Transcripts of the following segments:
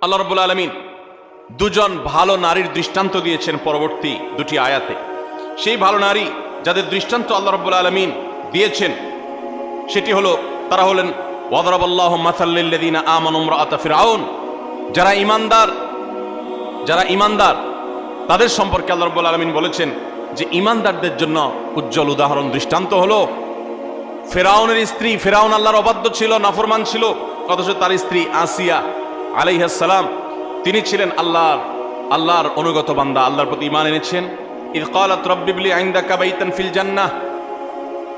আল্লাহ রাব্বুল আলামিন দুজন ভালো নারীর দৃষ্টান্ত দিয়েছেন পরবর্তী দুটি আয়াতে। সেই ভালো নারী যাদের দৃষ্টান্ত আল্লাহ রাব্বুল আলামিন দিয়েছেন সেটি হলো, তারা হলেন ওয়াদরাবাল্লাহু মাসাল লিল্লাযিনা আমানু ইমরাআতা ফিরআউন। যারা ঈমানদার তাদের সম্পর্কে আল্লাহ রাব্বুল আলামিন বলেছেন যে ঈমানদারদের জন্য উজ্জ্বল উদাহরণ দৃষ্টান্ত হলো ফিরআউনের স্ত্রী। ফিরআউন আল্লাহর অবাধ্য ছিল, নাফরমান ছিল, অথচ তার স্ত্রী আসিয়া আলাইহিস সালাম তিনি ছিলেন আল্লাহর অনুগত বান্দা, আল্লাহর প্রতি ঈমান এনেছেন। ইয ক্বালাত রাব্বি ইবলি ইনদাকা বাইতান ফিল জান্নাহ।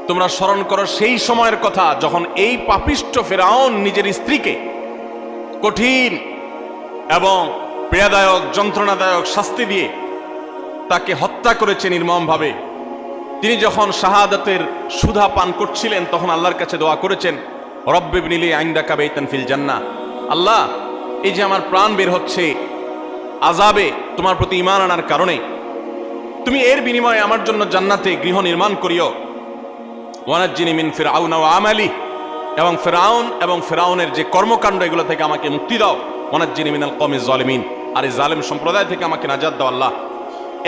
তোমরা স্মরণ করো সেই সময়ের কথা যখন এই পাপিষ্ঠ ফিরআউন নিজের স্ত্রীকে কঠিন এবং পীড়াদায়ক যন্ত্রণাদায়ক শাস্তি দিয়ে তাকে হত্যা করেছে নির্মমভাবে। তিনি যখন শাহাদাতের সুধা পান করছিলেন তখন আল্লাহর কাছে দোয়া করেছেন, রব্বি ইবনি লি ইনদাকা বাইতান ফিল জান্নাহ। আল্লাহ, এই যে আমার প্রাণ বের হচ্ছে আযাবে তোমার প্রতি ঈমান আনার কারণে, তুমি এর বিনিময়ে আমার জন্য জান্নাতে গৃহ নির্মাণ করিও। ওয়ানাজ্জিনি মিন ফিরআউন ওয়া আমালি, এবং ফিরআউন এবং ফিরআউনের যে কর্মকাণ্ড এগুলো থেকে আমাকে মুক্তি দাও। ওয়ানাজ্জিনি মিনাল কওমিজ জালিমিন, আর এই জালেম সম্প্রদায় থেকে আমাকে নাজাত দাও আল্লাহ।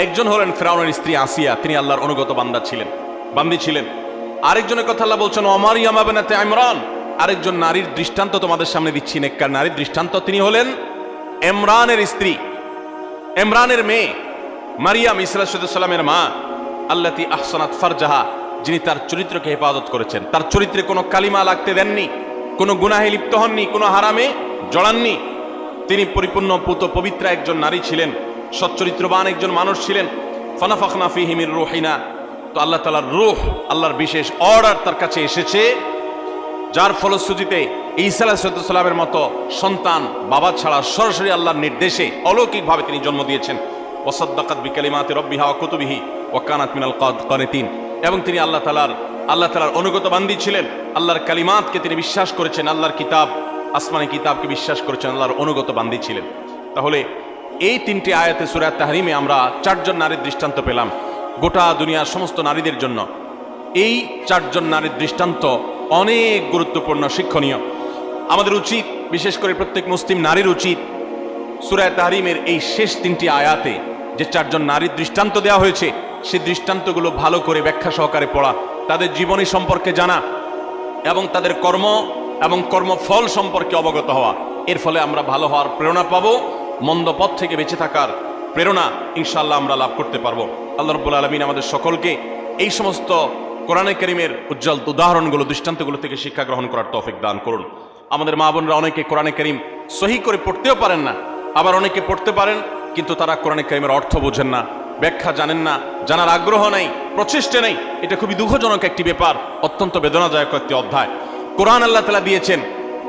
একজন হলেন ফিরআউনের স্ত্রী আসিয়া, তিনি আল্লাহর অনুগত বান্দি ছিলেন। আরেকজনের কথা আল্লাহ বলছেন ওমারিয়াম বিনতে ইমরান, আরেকজন নারীর দৃষ্টান্ত তোমাদের সামনে দিচ্ছি, নেককার নারীর দৃষ্টান্ত। তিনি হলেন ইমরানের স্ত্রী, ইমরানের মেয়ে মারিয়াম ইসরাঈলের সালামের মা, আল্লাতী আহসানাত ফারজাহা, যিনি তার চরিত্রকে হেফাজত করেছেন, তার চরিত্রে কোনো কালিমা লাগতে দেননি, কোনো গুনাহে লিপ্ত হননি, কোনো হারামে জড়াননি। তিনি পরিপূর্ণ পুত পবিত্রা একজন নারী ছিলেন, সচ্চরিত্রবান একজন মানুষ ছিলেন। ফানাফাখনা ফীহি মির রূহিনা, তো আল্লাহ তাআলার রূহ, আল্লাহর বিশেষ অর্ডার তার কাছে এসেছে, যার ফলশ্রুতিতে ঈসা আলাইহিস সালামের মতো সন্তান বাবা ছাড়া সরাসরি আল্লাহর নির্দেশে অলৌকিকভাবে তিনি জন্ম দিয়েছেন। ওয়াসাদ্দাকাত বিকালিমাতি রাব্বিহা ওয়া কুতুবিহি ওয়া কানাত মিনাল কানিতিন, এবং তিনি আল্লাহ তাআলার অনুগত বান্দী ছিলেন। আল্লাহর কালিমাতকে তিনি বিশ্বাস করেছেন, আল্লাহর কিতাব, আসমানি কিতাবকে বিশ্বাস করেছেন, আল্লাহর অনুগত বান্দী ছিলেন। তাহলে এই তিনটি আয়াতে সূরা তাহরিমে আমরা চারজন নারীর দৃষ্টান্ত পেলাম গোটা দুনিয়ার সমস্ত নারীদের জন্য। এই চারজন নারীর দৃষ্টান্ত অনেক গুরুত্বপূর্ণ, শিক্ষণীয়। আমাদের উচিত, বিশেষ করে প্রত্যেক মুসলিম নারীর উচিত, সূরা তাহরিমের এই শেষ তিনটি আয়াতে যে চারজন নারীর দৃষ্টান্ত দেওয়া হয়েছে সেই দৃষ্টান্তগুলো ভালো করে ব্যাখ্যা সহকারে পড়া, তাদের জীবনী সম্পর্কে জানা এবং তাদের কর্ম এবং কর্মফল সম্পর্কে অবগত হওয়া। এর ফলে আমরা ভালো হওয়ার প্রেরণা পাবো, মন্দ পথ থেকে বেঁচে থাকার প্রেরণা ইনশাআল্লাহ আমরা লাভ করতে পারবো। আল্লাহ রাব্বুল আলামিন আমাদের সকলকে এই সমস্ত কোরআনে কারীমের উজ্জ্বল উদাহরণগুলো, দৃষ্টান্তগুলো থেকে শিক্ষা গ্রহণ করার তৌফিক দান করুন। আমাদের মা বোনরা অনেকে কোরআনে কারীম সহি করে পড়তেও পারেন না, আবার অনেকে পড়তে পারেন কিন্তু তারা কোরআনে কারীমের অর্থ বোঝেন না, ব্যাখ্যা জানেন না, জানার আগ্রহ নেই, প্রচেষ্টা নেই। এটা খুবই দুঃখজনক একটি ব্যাপার, অত্যন্ত বেদনাদায়ক একটি অধ্যায়। কোরআন আল্লাহ তাআলা দিয়েছেন,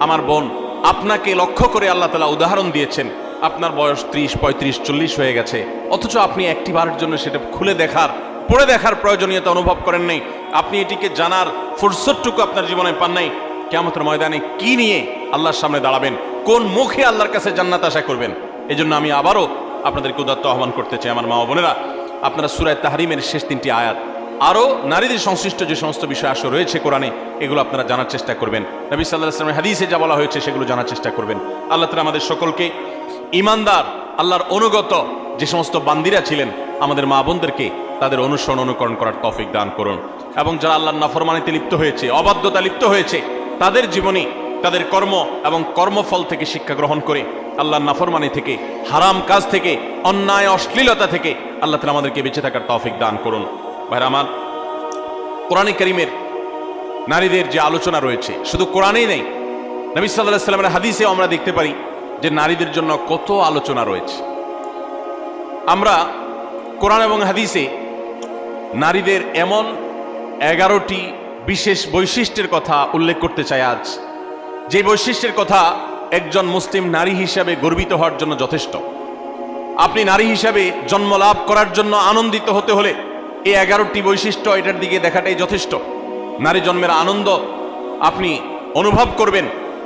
আমার বোন আপনাকে লক্ষ্য করে আল্লাহ তাআলা উদাহরণ দিয়েছেন। আপনার বয়স 30, 35, 40 হয়ে গেছে, অথচ আপনি একটি বারের জন্য সেটা পড়ে দেখার প্রয়োজনীয়তা অনুভব করেন নাই। আপনি এটিকে জানার ফুরসতটুকু আপনার জীবনে পান নাই। কিয়ামতের ময়দানে কি নিয়ে আল্লাহর সামনে দাঁড়াবেন, কোন মুখে আল্লাহর কাছে জান্নাত আশা করবেন? এজন্য আমি আবারও আপনাদেরকে উদাত্ত আহ্বান করতে চাই, আমার মা বোনেরা, আপনারা সূরা তাহরিমের শেষ তিনটি আয়াত, আরও নারীদের সংশ্লিষ্ট যে সমস্ত বিষয় আসলে রয়েছে কোরআনে, এগুলো আপনারা জানার চেষ্টা করবেন। নবী সাল্লাল্লাহু আলাইহি ওয়াসাল্লামের হাদিসে যা বলা হয়েছে সেগুলো জানার চেষ্টা করবেন। আল্লাহ তাআলা আমাদের সকলকে ঈমানদার, আল্লাহর অনুগত যে সমস্ত বান্দিরা ছিলেন, আমাদের মা বোনদেরকে তাদের অনুসরণ অনুকরণ করার তৌফিক দান করুন। এবং যারা আল্লাহর নাফরমানিতে লিপ্ত হয়েছে, অবাধ্যতা লিপ্ত হয়েছে, তাদের জীবনী, তাদের কর্ম এবং কর্মফল থেকে শিক্ষা গ্রহণ করে আল্লাহর নাফরমানি থেকে, হারাম কাজ থেকে, অন্যায় অশ্লীলতা থেকে আল্লাহ তাআলা আমাদেরকে বেঁচে থাকার তৌফিক দান করুন। ভাইরা আমার, কোরআনে কারীমের নারীদের যে আলোচনা রয়েছে শুধু কোরআনেই নেই, নবী সাল্লাল্লাহু আলাইহি ওয়াসাল্লামের হাদিসেও আমরা দেখতে পারি যে নারীদের জন্য কত আলোচনা রয়েছে। আমরা কোরআন এবং হাদিসে নারীদের এমন 11টি বিশেষ বৈশিষ্ট্যের কথা উল্লেখ করতে চাই আজ, যে বৈশিষ্ট্যের কথা একজন মুসলিম নারী হিসাবে গর্বিত হওয়ার জন্য যথেষ্ট। আপনি নারী হিসাবে জন্ম লাভ করার জন্য আনন্দিত হতে হলে এই 11টি বৈশিষ্ট্য, এটার দিকে দেখাটাই যথেষ্ট। নারী জন্মের আনন্দ আপনি অনুভব করবেন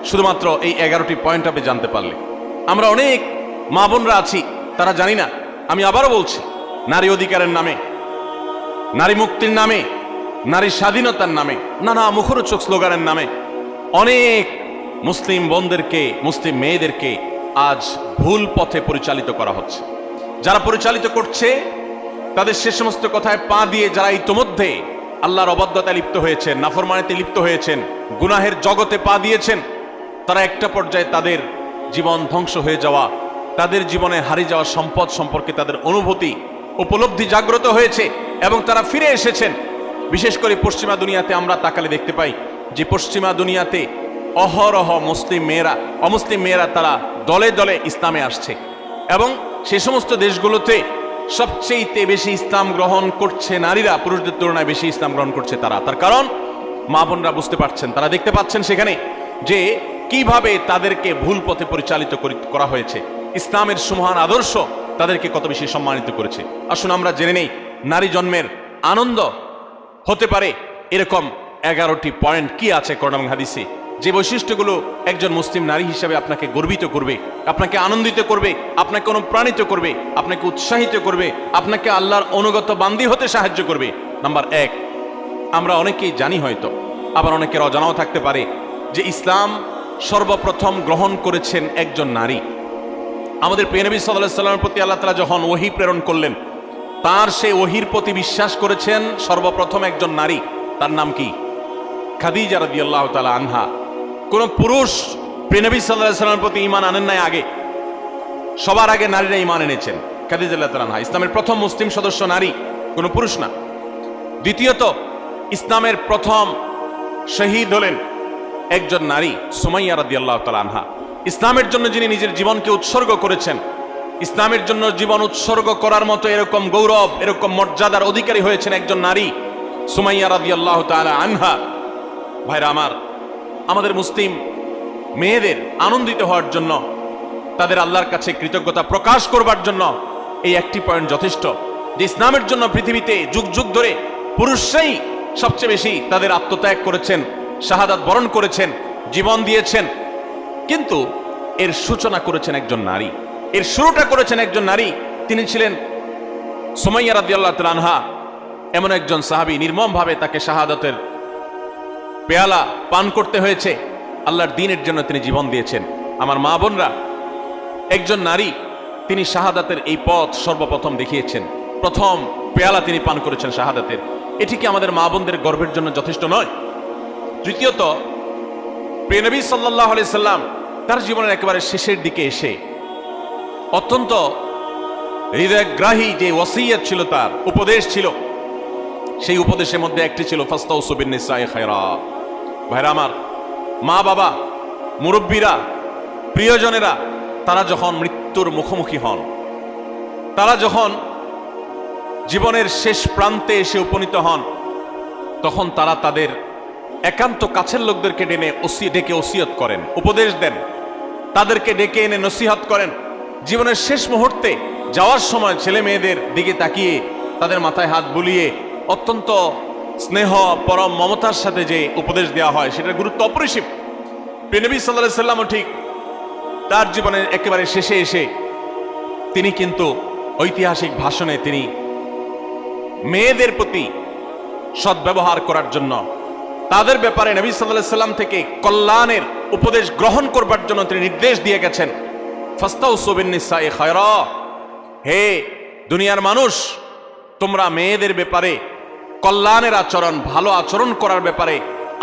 শুধুমাত্র এই 11টি পয়েন্ট আপনি জানতে পারলে। আমরা অনেক মা বোনরা আছি, তারা জানি না। আমি আবারও বলছি, নারী অধিকারের নামে, নারী মুক্তির নামে, নারী স্বাধীনতার নামে, নানা মুখরোচক স্লোগানের নামে অনেক মুসলিম বোনদেরকে, মুসলিম মেয়েদেরকে আজ ভুল পথে পরিচালিত করা হচ্ছে। যারা পরিচালিত করছে তাদের সে সমস্ত কথায় পা দিয়ে যারা ইতোমধ্যে আল্লাহর অবাধ্যতায় লিপ্ত হয়েছেন, নাফরমানিতে লিপ্ত হয়েছেন, গুনাহের জগতে পা দিয়েছেন, তারা একটা পর্যায়ে তাদের জীবন ধ্বংস হয়ে যাওয়া, তাদের জীবনে হারিয়ে যাওয়া সম্পদ সম্পর্কে তাদের অনুভূতি উপলব্ধি জাগ্রত হয়েছে এবং তারা ফিরে এসেছেন। বিশেষ করে পশ্চিমা দুনিয়াতে আমরা তাকালে দেখতে পাই যে পশ্চিমা দুনিয়াতে অহরহ অমুসলিম মেয়েরা তারা দলে দলে ইসলামে আসছে এবং সে সমস্ত দেশগুলোতে সবচেয়ে বেশি ইসলাম গ্রহণ করছে নারীরা, পুরুষদের তুলনায় বেশি ইসলাম গ্রহণ করছে তারা। তার কারণ মা বোনরা বুঝতে পারছেন, তারা দেখতে পাচ্ছেন সেখানে যে কিভাবে তাদেরকে ভুল পথে পরিচালিত করা হয়েছে। ইসলামের সুমহান আদর্শ তাদেরকে কত বেশি সম্মানিত করেছে। আসুন আমরা জেনে নেই নারী জন্মের আনন্দ হতে পারে এরকম 11টি পয়েন্ট কি আছে কোরআন এবং হাদিসে, যে বৈশিষ্ট্যগুলো একজন মুসলিম নারী হিসেবে আপনাকে গর্বিত করবে, আপনাকে আনন্দিত করবে, আপনাকে অনুপ্রাণিত করবে, আপনাকে উৎসাহিত করবে, আপনাকে আল্লাহর অনুগত বান্দী হতে সাহায্য করবে। নাম্বার 1, আমরা অনেকেই জানি হয়তো, আবার অনেকের অজানাও থাকতে পারে যে ইসলাম সর্বপ্রথম গ্রহণ করেছেন একজন নারী। আমাদের প্রিয় নবী সাল্লাল্লাহু আলাইহি ওয়াসাল্লামের প্রতি আল্লাহ তাআলা যখন ওহী প্রেরণ করলেন, তার সেই ওহীর প্রতি বিশ্বাস করেছেন সর্বপ্রথম একজন নারী। তার নাম কি? খাদিজা রাদিয়াল্লাহু তাআলা আনহা। কোন পুরুষ প্রিয় নবী সাল্লাল্লাহু আলাইহি ওয়াসাল্লামের প্রতি ঈমান আনেন নাই আগে, সবার আগে নারীরা ঈমান এনেছেন। খাদিজা রাদিয়াল্লাহু তাআলা আনহা ইসলামের প্রথম মুসলিম সদস্য নারী, কোন পুরুষ না। দ্বিতীয়ত, ইসলামের প্রথম শহীদ হলেন একজন নারী, সুমাইয়া রাদিয়াল্লাহু তাআলা আনহা। ইসলামের জন্য যিনি নিজের জীবনকে উৎসর্গ করেছেন, ইসলামের জন্য জীবন উৎসর্গ করার মতো এরকম গৌরব, এরকম মর্যাদার অধিকারী হয়েছেন একজন নারী, সুমাইয়া রাদিয়াল্লাহু তাআলা আনহা। ভাইরা আমার, আমাদের মুসলিম মেয়েদের আনন্দিত হওয়ার জন্য, তাদের আল্লাহর কাছে কৃতজ্ঞতা প্রকাশ করবার জন্য এই একটি পয়েন্ট যথেষ্ট, যে ইসলামের জন্য পৃথিবীতে যুগ যুগ ধরে পুরুষরাই সবচেয়ে বেশি তাদের আত্মত্যাগ করেছেন, শাহাদাত বরণ করেছেন, জীবন দিয়েছেন, কিন্তু এর সূচনা করেছেন একজন নারী, এর শুরুটা করেছেন একজন নারী। তিনি ছিলেন সুমাইয়া রাদিয়াল্লাহু তাআলা আনহা, এমন একজন সাহাবী, নির্মমভাবে তাকে শাহাদাতের পেয়ালা পান করতে হয়েছে, আল্লাহর দ্বীনের জন্য তিনি জীবন দিয়েছেন। আমার মা বোনরা, একজন নারী, তিনি শাহাদাতের এই পথ সর্বপ্রথম দেখিয়েছেন, প্রথম পেয়ালা তিনি পান করেছেন শাহাদাতের। এটি কি আমাদের মা বোনদের গর্বের জন্য যথেষ্ট নয়? তৃতীয়ত, প্রিয় নবী সাল্লাল্লাহু আলাইহি সাল্লাম তার জীবনের একেবারে শেষের দিকে এসে অত্যন্ত হৃদয়গ্রাহী যে ওসিয়ত ছিল, তার উপদেশ ছিল, সেই উপদেশের মধ্যে একটি ছিল ফাস্তাউসু বিন-নিসাই খায়রা। ভাইরা আমার, মা বাবা, মুরব্বীরা, প্রিয়জনেরা, তারা যখন মৃত্যুর মুখোমুখি হন, তারা যখন জীবনের শেষ প্রান্তে এসে উপনীত হন, তখন তারা তাদের একান্ত কাছের লোকদেরকে ডেকে ওসিয়ত করেন, উপদেশ দেন, তাদেরকে ডেকে এনে নসিহত করেন। জীবনের শেষ মুহূর্তে যাওয়ার সময় ছেলে মেয়েদের দিকে তাকিয়ে তাদের মাথায় হাত বুলিয়ে অত্যন্ত স্নেহ, পরম মমতার সাথে যে উপদেশ দেওয়া হয়, সেটার গুরুত্ব অপরিসীম। প্রিয় নবী সাল্লাল্লাহু আলাইহি সাল্লামও ঠিক তার জীবনের একেবারে শেষে এসে তিনি কিন্তু ঐতিহাসিক ভাষণে তিনি মেয়েদের প্রতি সদ্ব্যবহার করার জন্য, তাদের ব্যাপারে নবী সাল্লাল্লাহু আলাইহি সাল্লাম থেকে কল্যাণের উপদেশ গ্রহণ করবার জন্য তিনি নির্দেশ দিয়ে গেছেন, ফাস্তাউসু বিন-নিসাই খায়রা। হে দুনিয়ার মানুষ, তোমরা মেয়েদের ব্যাপারে কল্যাণের আচরণ, ভালো আচরণ করার ব্যাপারে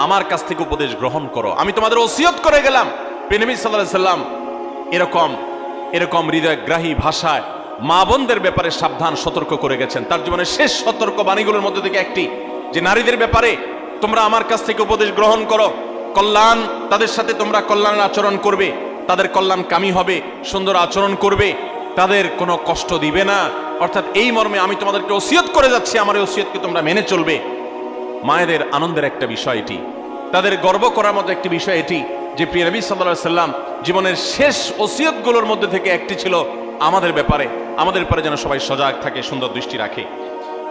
আমার কাছ থেকে উপদেশ গ্রহণ করো, আমি তোমাদের ওসিয়ত করে গেলাম। নবী সাল্লাল্লাহু আলাইহি সাল্লাম এরকম হৃদয়গ্রাহী ভাষায় মা বোনদের ব্যাপারে সাবধান সতর্ক করে গেছেন। তার জীবনের শেষ সতর্ক বাণীগুলোর মধ্যে থেকে একটি, যে নারীদের ব্যাপারে তোমরা আমার কাছ থেকে উপদেশ গ্রহণ করো, কল্যাণ, তাদের সাথে তোমরা কল্যাণের আচরণ করবে, তাদের কল্যাণ কামী হবে, সুন্দর আচরণ করবে, তাদের কোনো কষ্ট দিবে না। অর্থাৎ এই মর্মে আমি তোমাদেরকে ওসিয়ত করে যাচ্ছি, আমার এই ওসিয়তকে তোমরা মেনে চলবে। মায়েদের আনন্দের একটা বিষয় এটি, তাদের গর্ব করার মতো একটি বিষয় এটি, যে প্রিয় নবী সাল্লাল্লাহু আলাইহি সাল্লাম জীবনের শেষ ওসিয়তগুলোর মধ্যে থেকে একটি ছিল আমাদের ব্যাপারে যেন সবাই সজাগ থাকে, সুন্দর দৃষ্টি রাখে।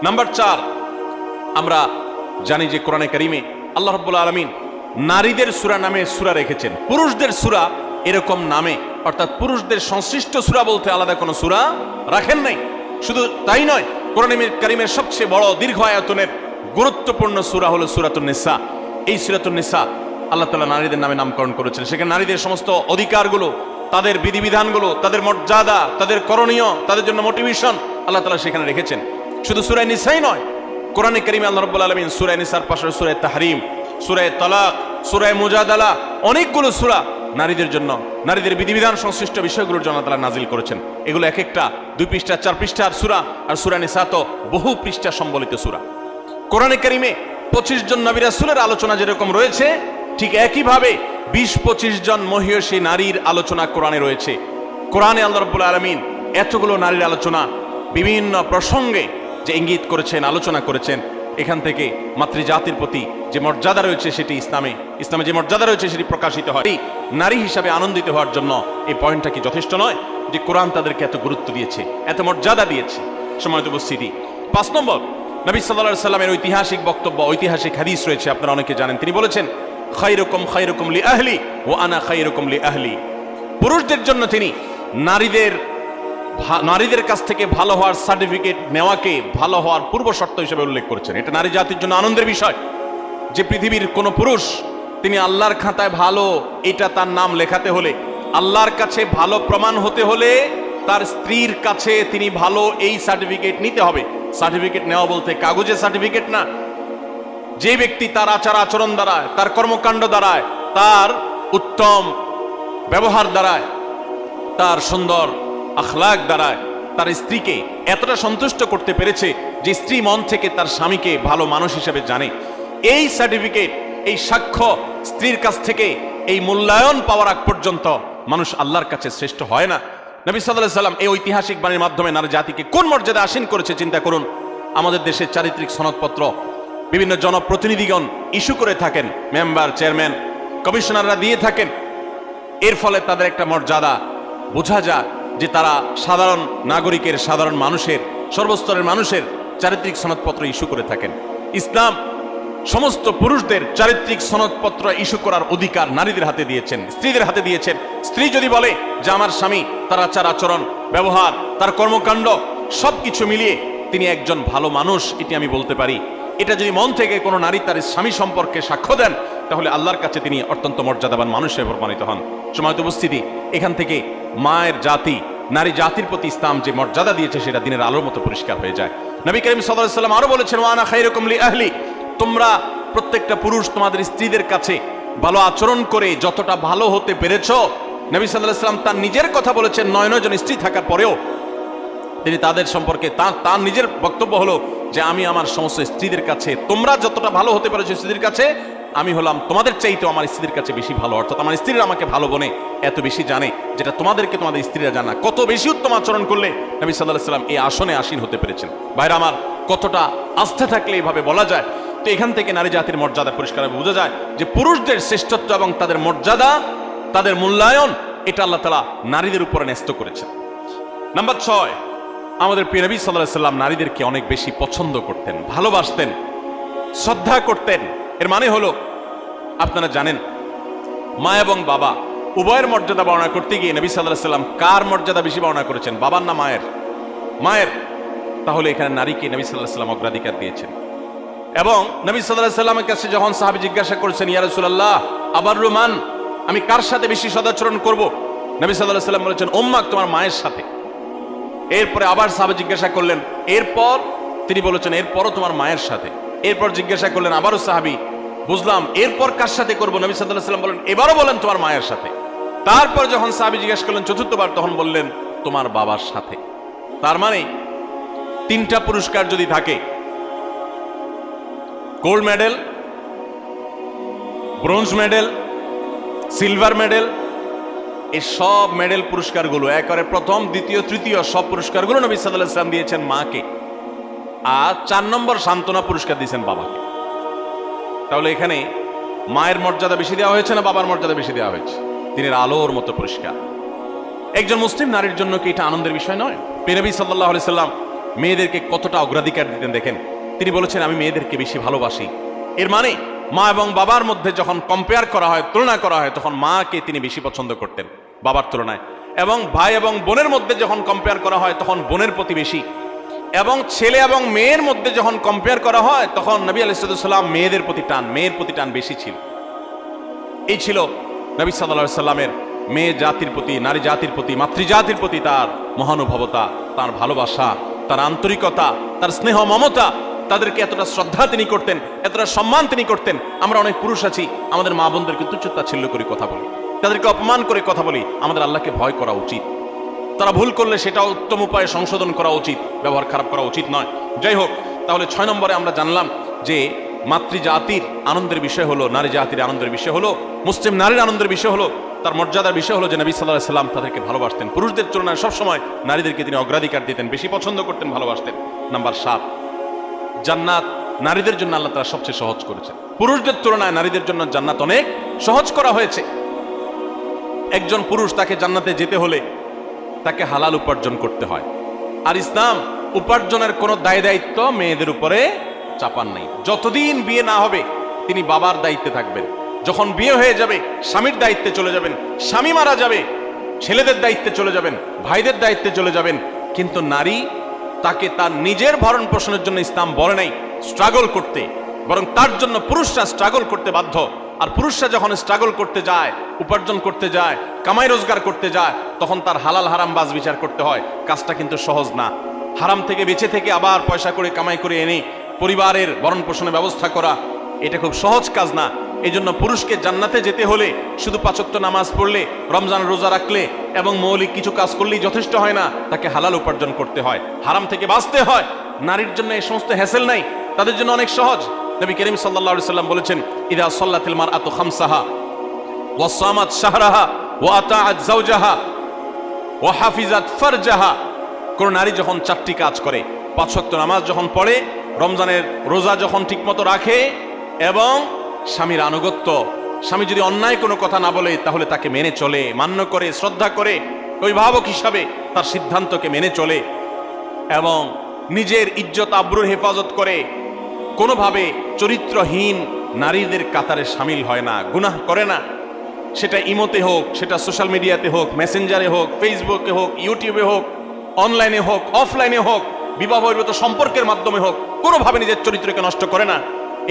নাম্বার 4, আমরা জানি যে কোরআনে কারিমে আল্লাহ রাব্বুল আলামিন নারীদের সূরা নামে সূরা রেখেছেন, পুরুষদের সূরা এরকম নামে, অর্থাৎ পুরুষদের সংশ্লিষ্ট সূরা বলতে আলাদা কোনো সূরা রাখেন নাই। শুধু তাই নয়, কোরআনে কারিমের সবচেয়ে বড় দীর্ঘ আয়াতনের গুরুত্বপূর্ণ সূরা হলো সূরাতুন নিসা। এই সূরাতুন নিসা আল্লাহ তাআলা নারীদের নামে নামকরণ করেছেন। সেখানে নারীদের সমস্ত অধিকারগুলো, তাদের বিধিবিধানগুলো, তাদের মর্যাদা, তাদের করণীয়, তাদের জন্য মোটিভেশন আল্লাহ তাআলা সেখানে রেখেছেন। শুধু সূরা নিসাই নয়, কোরআনে কারীমে আল্লাহ রাব্বুল আলামিন সূরা নিসার পাশে সূরা তাহরিম, সূরা তালাক, সূরা মুজাদালা, অনেকগুলো সূরা নারীদের জন্য, নারীদের বিধিবিধান সংশ্লিষ্ট বিষয়গুলোর জন্য তাআলা নাজিল করেছেন। এগুলো এক একটা 2 পৃষ্ঠা 4 পৃষ্ঠার সূরা, আর সূরা নিসা তো বহু পৃষ্ঠা সম্বলিত সূরা। কোরআনে কারীমে 25 জন নবী রাসূলের আলোচনা যেরকম রয়েছে, ঠিক একইভাবে 20-25 জন মহিয়সী নারীর আলোচনা কোরআনে রয়েছে। কোরআনে আল্লাহ রাব্বুল আলামিন এতগুলো নারীর আলোচনা বিভিন্ন প্রসঙ্গে যে ইঙ্গিত করেছেন, আলোচনা করেছেন, এখান থেকে মাতৃজাতির প্রতি যে মর্যাদা রয়েছে সেটি ইসলামে যে মর্যাদা রয়েছে সেটি প্রকাশিত হয়। নারী হিসাবে আনন্দিত হওয়ার জন্য এই পয়েন্টটা কি যথেষ্ট নয় যে কোরআন তাদেরকে এত গুরুত্ব দিয়েছে, এত মর্যাদা দিয়েছে? সময়ত উপস্থিতি 5 নম্বর, নবী সাল্লাল্লাহু আলাইহি সাল্লামের ঐতিহাসিক বক্তব্য, ঐতিহাসিক হাদিস রয়েছে, আপনারা অনেকে জানেন। তিনি বলেছেন, খায়রুকুম খায়রুকুম লি আহলি ওয়া আনা খায়রুকুম লি আহলি। পুরুষদের জন্য তিনি নারীদের কাছ থেকে ভালো হওয়ার সার্টিফিকেট নেওয়াকে ভালো হওয়ার পূর্ব শর্ত হিসেবে উল্লেখ করেছেন। এটা নারী জাতির জন্য আনন্দের বিষয় যে পৃথিবীর কোন পুরুষ তিনি আল্লাহর খাতায় ভালো, এটা তার নাম লেখাতে হলে, আল্লাহর কাছে ভালো প্রমাণ হতে হলে তার স্ত্রীর কাছে তিনি ভালো এই সার্টিফিকেট নিতে হবে। সার্টিফিকেট নেওয়া বলতে কাগজে সার্টিফিকেট না। যে ব্যক্তি তার আচার আচরণ দ্বারায়, তার কর্মকাণ্ড দ্বারায়, তার উত্তম ব্যবহার দ্বারায়, তার সুন্দর আখলাক দ্বারায় তার স্ত্রীকে এতটা সন্তুষ্ট করতে পেরেছে যে স্ত্রী মন থেকে তার স্বামীকে ভালো মানুষ হিসেবে জানে, এই সার্টিফিকেট, এই সাক্ষ্য স্ত্রীর কাছ থেকে এই মূল্যায়ন পাওয়ার আগ পর্যন্ত মানুষ আল্লাহর কাছে শ্রেষ্ঠ হয় না। নবী সাল্লাল্লাহু আলাইহি সাল্লাম এই ঐতিহাসিক বাণীর মাধ্যমে নারী জাতিকে কোন মর্যাদা আসীন করেছে চিন্তা করুন। আমাদের দেশের চারিত্রিক সনদপত্র বিভিন্ন জনপ্রতিনিধিগণ ইস্যু করে থাকেন, মেম্বার, চেয়ারম্যান, কমিশনাররা দিয়ে থাকেন। এর ফলে তাদের একটা মর্যাদা বোঝা যায় যে তারা সাধারণ নাগরিকের, সাধারণ মানুষের, সর্বস্তরের মানুষের চারিত্রিক সনদপত্র ইস্যু করে থাকেন। ইসলাম সমস্ত পুরুষদের চারিত্রিক সনদপত্র ইস্যু করার অধিকার নারীদের হাতে দিয়েছেন, স্ত্রীদের হাতে দিয়েছেন। স্ত্রী যদি বলে যে আমার স্বামী, তার আচার আচরণ, ব্যবহার, তার কর্মকাণ্ড সবকিছু মিলিয়ে তিনি একজন ভালো মানুষ, এটি আমি বলতে পারি, এটা যদি মন থেকে কোনো নারী তার স্বামী সম্পর্কে সাক্ষ্য দেন, তাহলে আল্লাহর কাছে তিনি অত্যন্ত মর্যাদাবান মানুষ হিসেবে প্রমাণিত হন। সময়ত উপস্থিতি, এখান থেকে মায়ের জাতি, নারী জাতির প্রতি ইসলাম যে মর্যাদা দিয়েছে সেটা দিনের আলোর মতো পরিষ্কার হয়ে যায়। নবী করিম সাল্লাল্লাহু আলাইহি সাল্লাম আরো বলেছেন, ওয়া আনা খায়রুকুম লি আহলি, তোমরা প্রত্যেকটা পুরুষ তোমাদের স্ত্রীদের কাছে ভালো আচরণ করে যতটা ভালো হতে পেরেছো, নবী সাল্লাল্লাহু আলাইহি সাল্লাম তার নিজের কথা বলেছেন। 9 জন স্ত্রী থাকার পরেও তিনি তাদের সম্পর্কে তার নিজের বক্তব্য হলো যে আমি আমার সমস্ত স্ত্রীদের কাছে, তোমরা যতটা ভালো হতে পেরেছো স্ত্রীদের কাছে, আমি হলাম তোমাদের চাইতেও আমার স্ত্রীর কাছে বেশি ভালো। অর্থাৎ আমার স্ত্রীরা আমাকে ভালো বনে এত বেশি জানে যেটা তোমাদেরকে তোমাদের স্ত্রীরা জানা। কত বেশি উত্তম আচরণ করলে নবী সাল্লাল্লাহু আলাইহি সাল্লাম এই আসনে আসীন হতে পেরেছেন। ভাইরা আমার, কতটা আস্থা থাকলে এইভাবে বলা যায়। তো এখান থেকে নারী জাতির মর্যাদা পরিষ্কারভাবে বোঝা যায় যে পুরুষদের শ্রেষ্ঠত্ব এবং তাদের মর্যাদা, তাদের মূল্যায়ন, এটা আল্লাহ তাআলা নারীদের উপরে ন্যস্ত করেছেন। নাম্বার 6, আমাদের প্রিয় নবী সাল্লাল্লাহু আলাইহি সাল্লাম নারীদেরকে অনেক বেশি পছন্দ করতেন, ভালোবাসতেন, শ্রদ্ধা করতেন। এর মানে হলো, আপনারা জানেন, মা এবং বাবা উভয়ের মর্যাদা বর্ণনা করতে গিয়ে নবী সাল্লাল্লাহু আলাইহি সাল্লাম কার মর্যাদা বেশি বর্ণনা করেছেন? বাবার না মায়ের? মায়ের। তাহলে এখানে নারীকে নবী সাল্লাল্লাহু আলাইহি সাল্লাম অগ্রাধিকার দিয়েছেন। এবং নবী সাল্লাল্লাহু আলাইহি সাল্লামের কাছে যখন সাহাবী জিজ্ঞাসা করেছেন, ইয়া রাসূলুল্লাহ, আবাররু মান, আমি কার সাথে বেশি সদাচরণ করব? নবী সাল্লাল্লাহু আলাইহি সাল্লাম বলেছেন, উম্মাক, তোমার মায়ের সাথে। এরপরে আবার সাহাবী জিজ্ঞাসা করলেন, এরপর? তিনি বলেছেন, এরপরও তোমার মায়ের সাথে। এরপর জিজ্ঞাসা করলেন আবারও সাহাবী, বুঝলাম, এরপর কার সাথে করব? নবী সাল্লাল্লাহু আলাইহি সাল্লাম বলেন, এবারও বলেন তোমার মায়ের সাথে। তারপর যখন সাহাবী জিজ্ঞাসা করলেন চতুর্থবার, তখন বললেন তোমার বাবার সাথে। তার মানে 3টা পুরস্কার যদি থাকে, gold medal, bronze medal, silver medal, এই সব মেডেল পুরস্কারগুলো একেবারে প্রথম, দ্বিতীয়, তৃতীয় সব পুরস্কারগুলো নবী সাল্লাল্লাহু আলাইহি সাল্লাম দিয়েছেন মাকে, আর 4 নম্বর সান্ত্বনা পুরস্কার দিয়েছেন বাবাকে। তাহলে এখানে মায়ের মর্যাদা বেশি দেওয়া হয়েছে না বাবার মর্যাদা বেশি দেওয়া হয়েছে? দিনের আলোর মতো পরিষ্কার। একজন মুসলিম নারীর জন্য কি এটা আনন্দের বিষয় নয়? নবী সাল্লাল্লাহু আলাইহি সাল্লাম মেয়েদেরকে কতটা অগ্রাধিকার দিতেন দেখেন। তিনি বলেছেন, আমি মেয়েদেরকে বেশি ভালোবাসি। এর মানে মা এবং বাবার মধ্যে যখন কম্পেয়ার করা হয়, তুলনা করা হয়, তখন মাকে তিনি বেশি পছন্দ করতেন বাবার তুলনায়। এবং ভাই এবং বোনের মধ্যে যখন কম্পেয়ার করা হয়, তখন বোনের প্রতি বেশি। এবং ছেলে এবং মেয়ের মধ্যে যখন কম্পেয়ার করা হয়, তখন নবী আলাইহিস সালাম মেয়ের প্রতি টান বেশি ছিল। এই ছিল নবী সাল্লাল্লাহু আলাইহি সাল্লামের মেয়ে জাতির প্রতি, নারী জাতির প্রতি, মাতৃজাতির প্রতি তার মহানুভবতা, তার ভালোবাসা, তার আন্তরিকতা, তার স্নেহ মমতা, তাদেরকে এতটা শ্রদ্ধা তিনি করতেন, এতটা সম্মান তিনি করতেন। আমরা অনেক পুরুষ আছি, আমাদের মা বোনদেরকে তুচ্ছতাচ্ছিল্য করে কথা বলি, তাদেরকে অপমান করে কথা বলি। আমাদের আল্লাহকে ভয় করা উচিত। তারা ভুল করলে সেটা উত্তম উপায়ে সংশোধন করা উচিত, ব্যবহার খারাপ করা উচিত নয়। যাই হোক, তাহলে 6 নম্বরে আমরা জানলাম যে মাতৃজাতির আনন্দের বিষয় হলো, নারী জাতির আনন্দের বিষয় হলো, মুসলিম নারীর আনন্দের বিষয় হলো, তার মর্যাদার বিষয় হলো যে নবী সাল্লাল্লাহু আলাইহি সাল্লাম তাদেরকে ভালোবাসতেন। পুরুষদের তুলনায় সবসময় নারীদেরকে তিনি অগ্রাধিকার দিতেন, বেশি পছন্দ করতেন, ভালোবাসতেন। নাম্বার 7, জান্নাত নারীদের জন্য আল্লাহ তাআলা সবচেয়ে সহজ করেছেন। পুরুষদের তুলনায় নারীদের জন্য জান্নাত অনেক সহজ করা হয়েছে। একজন পুরুষ তাকে জান্নাতে যেতে হলে তাকে হালাল উপার্জন করতে হয়। আর ইসলাম উপার্জনের কোনো দায় দায়িত্ব মেয়েদের উপরে চাপান নাই। যতদিন বিয়ে না হবে তিনি বাবার দায়িত্বে থাকবেন। যখন বিয়ে হয়ে যাবে স্বামীর দায়িত্বে চলে যাবেন, স্বামী মারা যাবে ছেলেদের দায়িত্বে চলে যাবেন, ভাইদের দায়িত্বে চলে যাবেন। কিন্তু নারী, তাকে তার নিজের ভরণ পোষণের জন্য ইসলাম বলে নাই স্ট্রাগল করতে, বরং তার জন্য পুরুষরা স্ট্রাগল করতে বাধ্য। আর পুরুষরা যখন স্ট্রাগল করতে যায়, উপার্জন করতে যায়, কামাই রোজগার করতে যায়, তখন তার হালাল হারাম বাজ বিচার করতে হয়। কাজটা কিন্তু সহজ না। হারাম থেকে বেঁচে থেকে আবার পয়সা করে কামাই করে এনে পরিবারের ভরণ পোষণের ব্যবস্থা করা, এটা খুব সহজ কাজ না। এই জন্য পুরুষকে জান্নাতে যেতে হলে শুধু 5 ওয়াক্ত নামাজ পড়লে, রমজান রোজা রাখলে এবং মৌলিক কিছু কাজ করলেই যথেষ্ট হয় না, তাকে হালাল উপার্জন করতে হয়, হারাম থেকে বাঁচতে হয়। নারীর জন্য এই সমস্ত হ্যাসেল নাই, তাদের জন্য অনেক সহজ। নবী করিম সাল্লাল্লাহু আলাইহি সাল্লাম বলেছেন, ইদা সাল্লাতিল মারআতু খামসাহা ওয়া সামাত শাহরাহা ওয়া আতাআত যাওজাহা ওয়া হাফিজাত ফারজাহা। কোন নারী যখন 4টি কাজ করে, 5 ওয়াক্ত নামাজ যখন পড়ে, রমজানের রোজা যখন ঠিকমতো রাখে এবং স্বামীর আনুগত্য, স্বামী যদি অন্যায় কোনো কথা না বলে তাহলে তাকে মেনে চলে, মান্য করে, শ্রদ্ধা করে, অভিভাবক হিসাবে তার সিদ্ধান্তকে মেনে চলে এবং নিজের ইজ্জত আবরুর হেফাজত করে, কোনোভাবে চরিত্রহীন নারীদের কাতারে সামিল হয় না, গুনাহ করে না। সেটা ইমোতে হোক, সেটা সোশ্যাল মিডিয়াতে হোক, মেসেঞ্জারে হোক, ফেসবুকে হোক, ইউটিউবে হোক, অনলাইনে হোক, অফলাইনে হোক, বিবাহ বহির্ভূত সম্পর্কের মাধ্যমে হোক, কোনোভাবে নিজের চরিত্রকে নষ্ট করে না।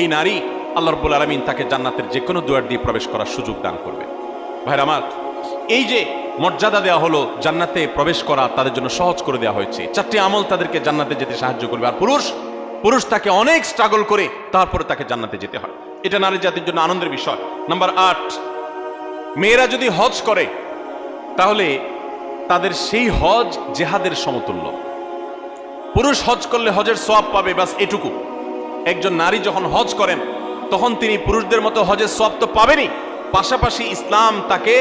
এই নারী, আল্লাহ রাব্বুল আলামিন তাকে জান্নাতের যে কোনো দুয়ার দিয়ে প্রবেশ করার সুযোগ দান করবে। ভাইরা আমার, এই যে মর্যাদা দেওয়া হলো, জান্নাতে প্রবেশ করা তাদের জন্য সহজ করে দেওয়া হয়েছে। 4টি আমল তাদেরকে জান্নাতে যেতে সাহায্য করবে। আর পুরুষ তাকে অনেক স্ট্রাগল করে তারপরে তাকে জান্নাতে যেতে হয়। এটা নারী জাতির জন্য আনন্দের বিষয়। নাম্বার 8, মেয়েরা যদি হজ করে তাহলে তাদের সেই হজ জেহাদের সমতুল্য। পুরুষ হজ করলে হজের সওয়াব পাবে, বাস এটুকু। একজন নারী যখন হজ করেন তখন তিনি পুরুষদের মতো হজের সওয়াব তো পাবেনই, পাশাপাশি ইসলাম তাকে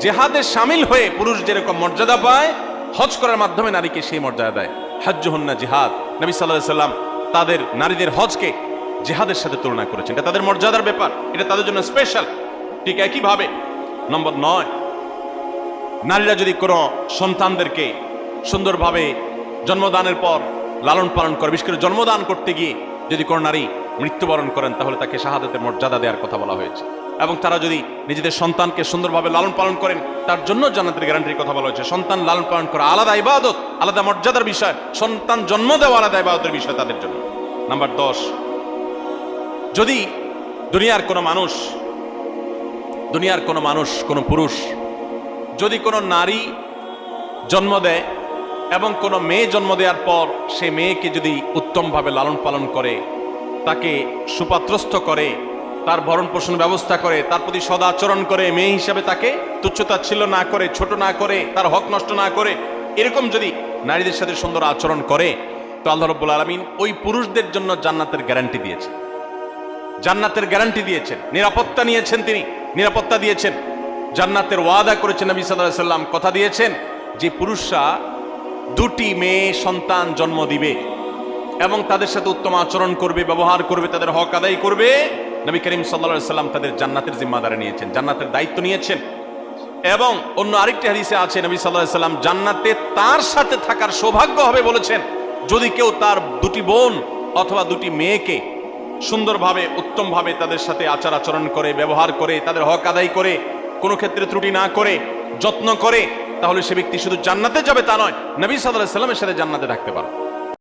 জেহাদে শামিল হয়ে পুরুষ যেরকম মর্যাদা পায়, হজ করার মাধ্যমে নারীকে সেই মর্যাদা দেয়। হজ্জুহুন্না জিহাদ। নবী সাল্লাল্লাহু আলাইহি সাল্লাম তাদের নারীদের হজকে জিহাদের সাথে তুলনা করেছেন। এটা তাদের মর্যাদার ব্যাপার, এটা তাদের জন্য স্পেশাল। ঠিক একইভাবে নম্বর 9, নারীরা যদি কোনো সন্তানদেরকে সুন্দরভাবে জন্মদানের পর লালন পালন করে, বিশেষ করে জন্মদান করতে গিয়ে যদি কোনো নারী মৃত্যুবরণ করেন তাহলে তাকে শাহাদাতের মর্যাদা দেওয়ার কথা বলা হয়েছে। এবং তারা যদি নিজেদের সন্তানকে সুন্দরভাবে লালন পালন করেন তার জন্য জান্নাতের গ্যারান্টির কথা বলা হয়েছে। সন্তান লালন পালন করা আলাদা ইবাদত, আলাদা মর্যাদার বিষয়। সন্তান জন্ম দেওয়া আলাদা ইবাদতের বিষয় তাদের জন্য। নাম্বার 10, যদি দুনিয়ার কোনো মানুষ, কোনো পুরুষ যদি কোনো নারী জন্ম দেয় এবং কোনো মেয়ে জন্ম দেওয়ার পর সে মেয়েকে যদি উত্তমভাবে লালন পালন করে, তাকে সুপাত্রস্থ করে, তার ভরণ পোষণ ব্যবস্থা করে, তার প্রতি সদাচরণ করে, মেয়ে হিসাবে তাকে তুচ্ছতাচ্ছিল্য না করে, ছোট না করে, তার হক নষ্ট না করে, এরকম যদি নারীদের সাথে সুন্দর আচরণ করে, তো আল্লাহ রাব্বুল আলামিন ওই পুরুষদের জন্য জান্নাতের গ্যারান্টি দিয়েছেন। জান্নাতের গ্যারান্টি দিয়েছেন, নিরাপত্তা নিয়েছেন, তিনি নিরাপত্তা দিয়েছেন, জান্নাতের ওয়াদা করেছেন। নবী সাল্লাল্লাহু আলাইহি সাল্লাম কথা দিয়েছেন যে পুরুষরা 2টি মেয়ে সন্তান জন্ম দিবে এবং তাদের সাথে উত্তম আচরণ করবে, ব্যবহার করবে, তাদের হক আদায় করবে। নবী করিম সাল্লাল্লাহু আলাইহি সাল্লাম তাদের জান্নাতের জিম্মাদারি নিয়েছেন, জান্নাতের দায়িত্ব নিয়েছেন। এবং অন্য আরেকটি হাদিসে আছে নবী সাল্লাল্লাহু আলাইহি সাল্লাম জান্নাতে তার সাথে থাকার সৌভাগ্য হবে বলেছেন যদি কেউ তার 2টি বোন অথবা 2টি মেয়েকে সুন্দরভাবে, উত্তমভাবে তাদের সাথে আচার আচরণ করে, ব্যবহার করে, তাদের হক আদায় করে, কোনো ক্ষেত্রে ত্রুটি না করে, যত্ন করে, তাহলে সে ব্যক্তি শুধু জান্নাতে যাবে তা নয়, নবী সাল্লাল্লাহু আলাইহি সাল্লামের সাথে জান্নাতে থাকতে পারবে।